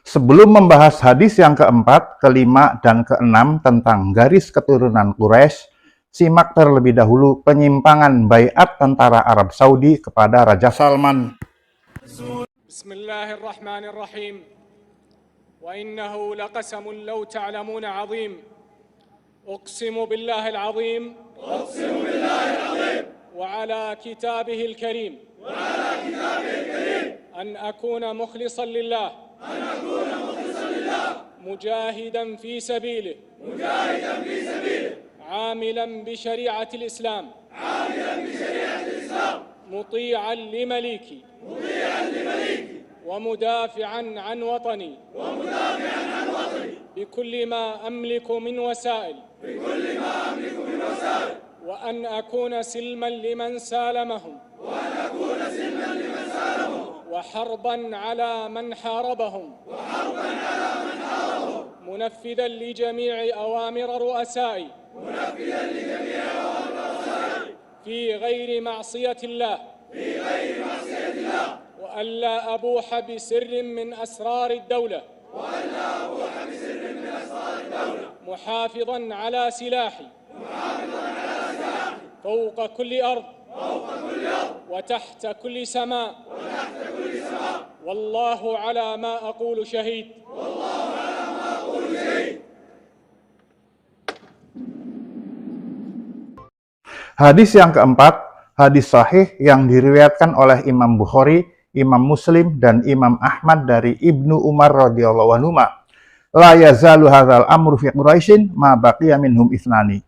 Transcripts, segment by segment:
Sebelum membahas hadis yang keempat, kelima, dan keenam tentang garis keturunan Quraisy, simak terlebih dahulu penyimpangan baiat tentara Arab Saudi kepada Raja Salman. Bismillahirrahmanirrahim. Wa innahu laqasamun law ta'lamun 'azim. Uqsimu billahil 'azim. Uqsimu billahil 'azim. Wa 'ala kitabihil karim. Wa 'ala kitabihil karim. An akuna mukhlishan lillah. مجاهدا في سبيله عاملا بشريعة الإسلام مطيعا لمليكي ومدافعا عن وطني بكل ما أملك من وسائل وأن أكون سلما لمن سالمهم وحربا على من حاربهم منفذا لجميع أوامر رؤسائي في غير معصية الله وألا أبوح بسر من أسرار الدولة محافظا على سلاحي فوق كل أرض وتحت كل سماء والله على ما أقول شهيد. Hadis yang keempat, hadis sahih yang diriwayatkan oleh Imam Bukhari, Imam Muslim, dan Imam Ahmad dari Ibnu Umar radhiyallahu anhu. La yazalu hadzal amru fi Quraisyin ma baqiya minhum ithnani.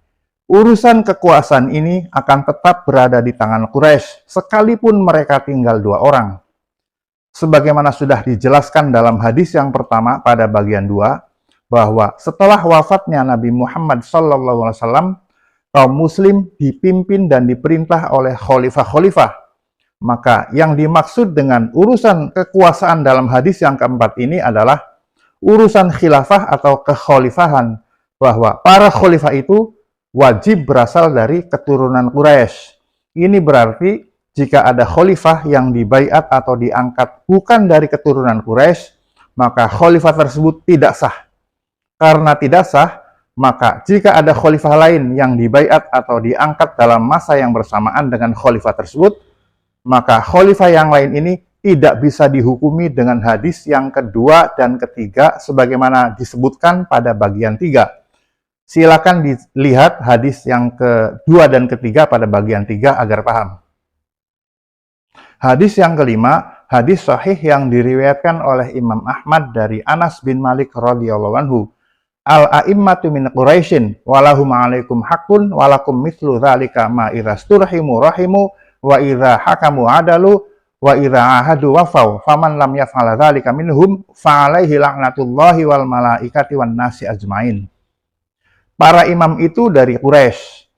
Urusan kekuasaan ini akan tetap berada di tangan Quraisy sekalipun mereka tinggal 2 orang. Sebagaimana sudah dijelaskan dalam hadis yang pertama pada bagian 2, bahwa setelah wafatnya Nabi Muhammad SAW, kaum muslim dipimpin dan diperintah oleh khalifah-khalifah. Maka yang dimaksud dengan urusan kekuasaan dalam hadis yang keempat ini adalah urusan khilafah atau kekhalifahan, bahwa para khalifah itu wajib berasal dari keturunan Quraisy. Ini berarti jika ada khalifah yang dibaiat atau diangkat bukan dari keturunan Quraisy, maka khalifah tersebut tidak sah. Karena tidak sah, maka jika ada khalifah lain yang dibaiat atau diangkat dalam masa yang bersamaan dengan khalifah tersebut, maka khalifah yang lain ini tidak bisa dihukumi dengan hadis yang kedua dan ketiga sebagaimana disebutkan pada bagian 3. Silakan dilihat hadis yang kedua dan ketiga pada bagian 3 agar paham. Hadis yang kelima, hadis sahih yang diriwayatkan oleh Imam Ahmad dari Anas bin Malik radhiyallahu anhu. Al-a'immatu min Quraisyin walahum 'alaikum haqqun walakum mithlu dzalika ma idza sturhimu rahimu wa idza hakamu adalu wa idza ahadu wafau faman lam yaf'al dzalika minhum fa 'alaihi la'natullahi wal malaikati wan nasi ajmain. Para imam itu dari Quraisy.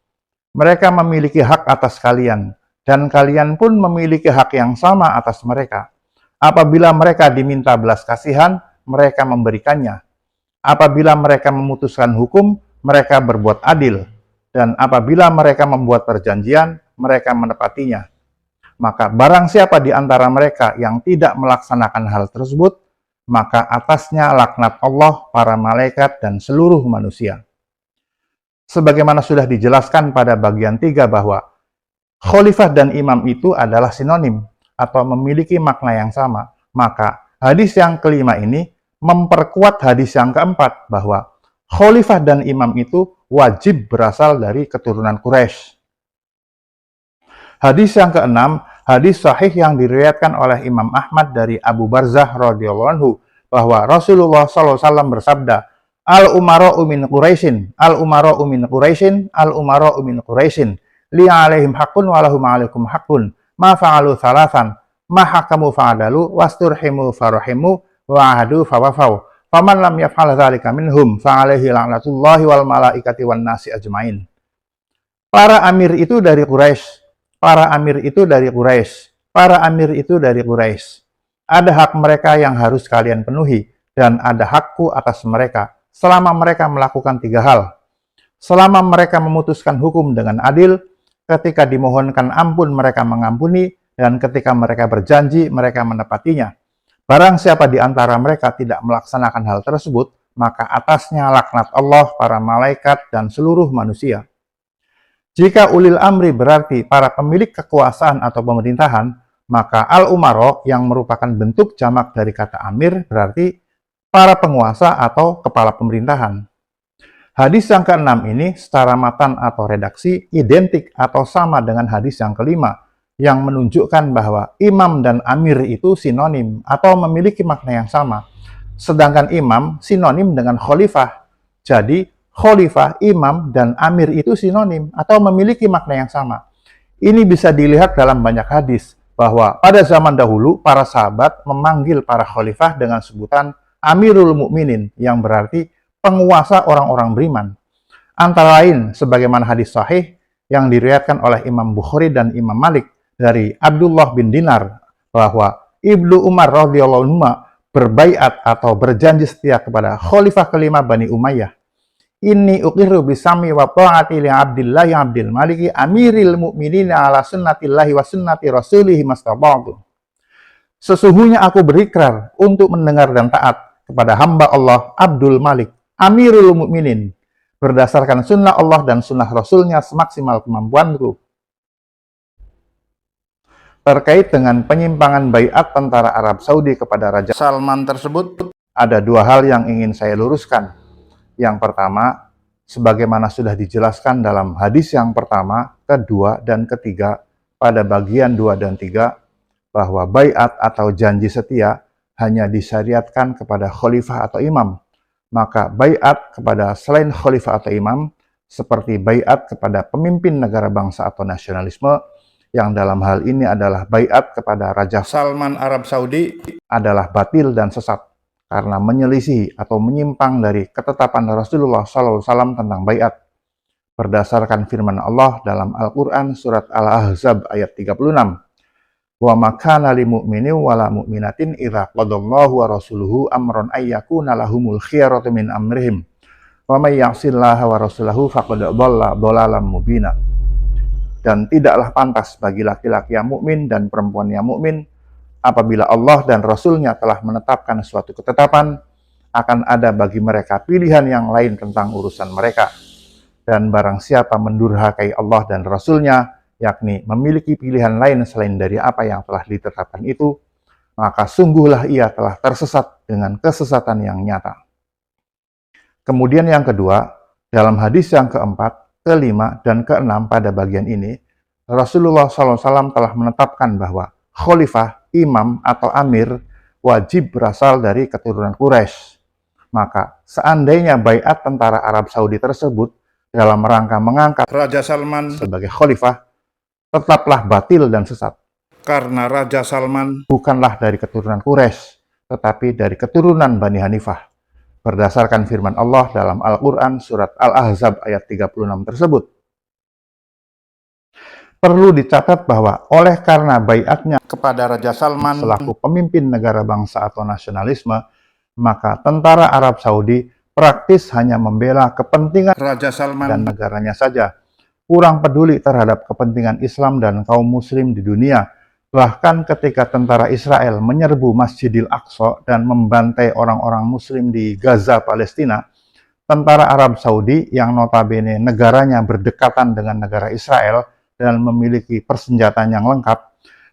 Mereka memiliki hak atas kalian dan kalian pun memiliki hak yang sama atas mereka. Apabila mereka diminta belas kasihan, mereka memberikannya. Apabila mereka memutuskan hukum, mereka berbuat adil. Dan apabila mereka membuat perjanjian, mereka menepatinya. Maka barang siapa di antara mereka yang tidak melaksanakan hal tersebut, maka atasnya laknat Allah, para malaikat, dan seluruh manusia. Sebagaimana sudah dijelaskan pada bagian 3 bahwa khalifah dan imam itu adalah sinonim atau memiliki makna yang sama, maka hadis yang kelima ini memperkuat hadis yang keempat bahwa khalifah dan imam itu wajib berasal dari keturunan Quraisy. Hadis yang keenam, hadis sahih yang diriwayatkan oleh Imam Ahmad dari Abu Barzah radhiyallahu anhu bahwa Rasulullah SAW bersabda, Al-umara'u min Quraisyin, al-umara'u min Quraisyin, al-umara'u min Quraisyin, li 'alaihim haqqun wa lahum 'alaikum haqqun, ma fa'alu thalathan, ma hakamu fa'adalu, wasturhimu farahimu, wa ahadu fawafau. Faman lam yaf'al dzalika minhum fa 'alaihi la'natullahi wal malaikati wan nasi ajmain. Para amir itu dari Quraisy. Para amir itu dari Quraisy. Para amir itu dari Quraisy. Ada hak mereka yang harus kalian penuhi dan ada hakku atas mereka selama mereka melakukan 3 hal. Selama mereka memutuskan hukum dengan adil, ketika dimohonkan ampun mereka mengampuni, dan ketika mereka berjanji mereka menepatinya. Barang siapa di antara mereka tidak melaksanakan hal tersebut, maka atasnya laknat Allah, para malaikat, dan seluruh manusia. Jika ulil amri berarti para pemilik kekuasaan atau pemerintahan, maka al-umaro yang merupakan bentuk jamak dari kata amir berarti para penguasa atau kepala pemerintahan. Hadis yang keenam ini secara matan atau redaksi identik atau sama dengan hadis yang kelima, yang menunjukkan bahwa imam dan amir itu sinonim atau memiliki makna yang sama. Sedangkan imam sinonim dengan khalifah. Jadi, khalifah, imam, dan amir itu sinonim atau memiliki makna yang sama. Ini bisa dilihat dalam banyak hadis, bahwa pada zaman dahulu para sahabat memanggil para khalifah dengan sebutan Amirul Mukminin, yang berarti penguasa orang-orang beriman. Antara lain, sebagaimana hadis sahih yang diriwayatkan oleh Imam Bukhari dan Imam Malik dari Abdullah bin Dinar, bahwa Ibnu Umar radhiyallahu anhu berbaiat atau berjanji setia kepada khalifah kelima Bani Umayyah. Inni uqirru bisami wa ta'ati li Abdillah Abdil Maliki amiril mu'minina ala sunnatillahi wa sunnati rasulihi mastata'tu. Sesungguhnya aku berikrar untuk mendengar dan taat kepada hamba Allah Abdul Malik, Amirul Mukminin, berdasarkan sunnah Allah dan sunnah Rasulnya semaksimal kemampuanku. Terkait dengan penyimpangan baiat tentara Arab Saudi kepada Raja Salman tersebut, ada dua hal yang ingin saya luruskan. Yang pertama, sebagaimana sudah dijelaskan dalam hadis yang pertama, kedua, dan ketiga, pada bagian 2 dan 3, bahwa baiat atau janji setia hanya disyariatkan kepada khalifah atau imam. Maka baiat kepada selain khalifah atau imam, seperti baiat kepada pemimpin negara bangsa atau nasionalisme, yang dalam hal ini adalah baiat kepada Raja Salman Arab Saudi, adalah batil dan sesat, karena menyelisihi atau menyimpang dari ketetapan Rasulullah SAW tentang baiat. Berdasarkan firman Allah dalam Al-Quran surat Al-Ahzab ayat 36, wa makana li mu'minin wala mu'minatin idza qadallahu wa rasuluhu amran ay yakuna lahumul khiyaratu min amrihim wa may ya'sillaha wa rasulahu faqad dhalla dhalalan mubina. Dan tidaklah pantas bagi laki-laki yang mukmin dan perempuan yang mukmin apabila Allah dan Rasulnya telah menetapkan suatu ketetapan, akan ada bagi mereka pilihan yang lain tentang urusan mereka. Dan barang siapa mendurhakai Allah dan Rasulnya, yakni memiliki pilihan lain selain dari apa yang telah ditetapkan itu, maka sungguhlah ia telah tersesat dengan kesesatan yang nyata. Kemudian yang kedua, dalam hadis yang keempat, kelima, dan keenam pada bagian ini, Rasulullah SAW telah menetapkan bahwa khalifah, imam, atau amir wajib berasal dari keturunan Quraisy. Maka seandainya baiat tentara Arab Saudi tersebut dalam rangka mengangkat Raja Salman sebagai khalifah, tetaplah batil dan sesat. Karena Raja Salman bukanlah dari keturunan Quraisy, tetapi dari keturunan Bani Hanifah. Berdasarkan firman Allah dalam Al-Quran surat Al-Ahzab ayat 36 tersebut. Perlu dicatat bahwa oleh karena baiatnya kepada Raja Salman selaku pemimpin negara bangsa atau nasionalisme, maka tentara Arab Saudi praktis hanya membela kepentingan Raja Salman dan negaranya saja, kurang peduli terhadap kepentingan Islam dan kaum muslim di dunia. Bahkan ketika tentara Israel menyerbu Masjidil Aqsa dan membantai orang-orang muslim di Gaza, Palestina, tentara Arab Saudi yang notabene negaranya berdekatan dengan negara Israel dan memiliki persenjataan yang lengkap,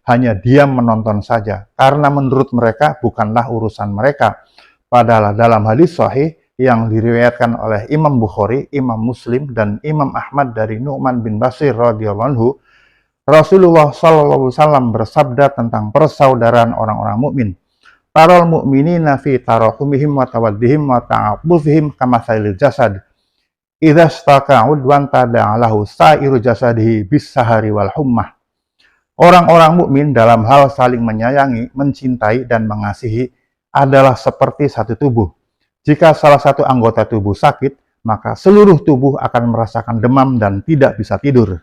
hanya diam menonton saja, karena menurut mereka bukanlah urusan mereka. Padahal dalam hadis sahih yang diriwayatkan oleh Imam Bukhari, Imam Muslim, dan Imam Ahmad dari Nu'man bin Bashir radhiyallahu anhu, Rasulullah SAW bersabda tentang persaudaraan orang-orang mukmin. Taral mu'minina fi tarahumihim wa tawaddihim wa ta'atufihim kamatsalil jasad. Idza istaka udwan tada'alahu sa'iru jasadihi bis-sahari wal hummah. Orang-orang mukmin dalam hal saling menyayangi, mencintai, dan mengasihi adalah seperti satu tubuh. Jika salah satu anggota tubuh sakit, maka seluruh tubuh akan merasakan demam dan tidak bisa tidur.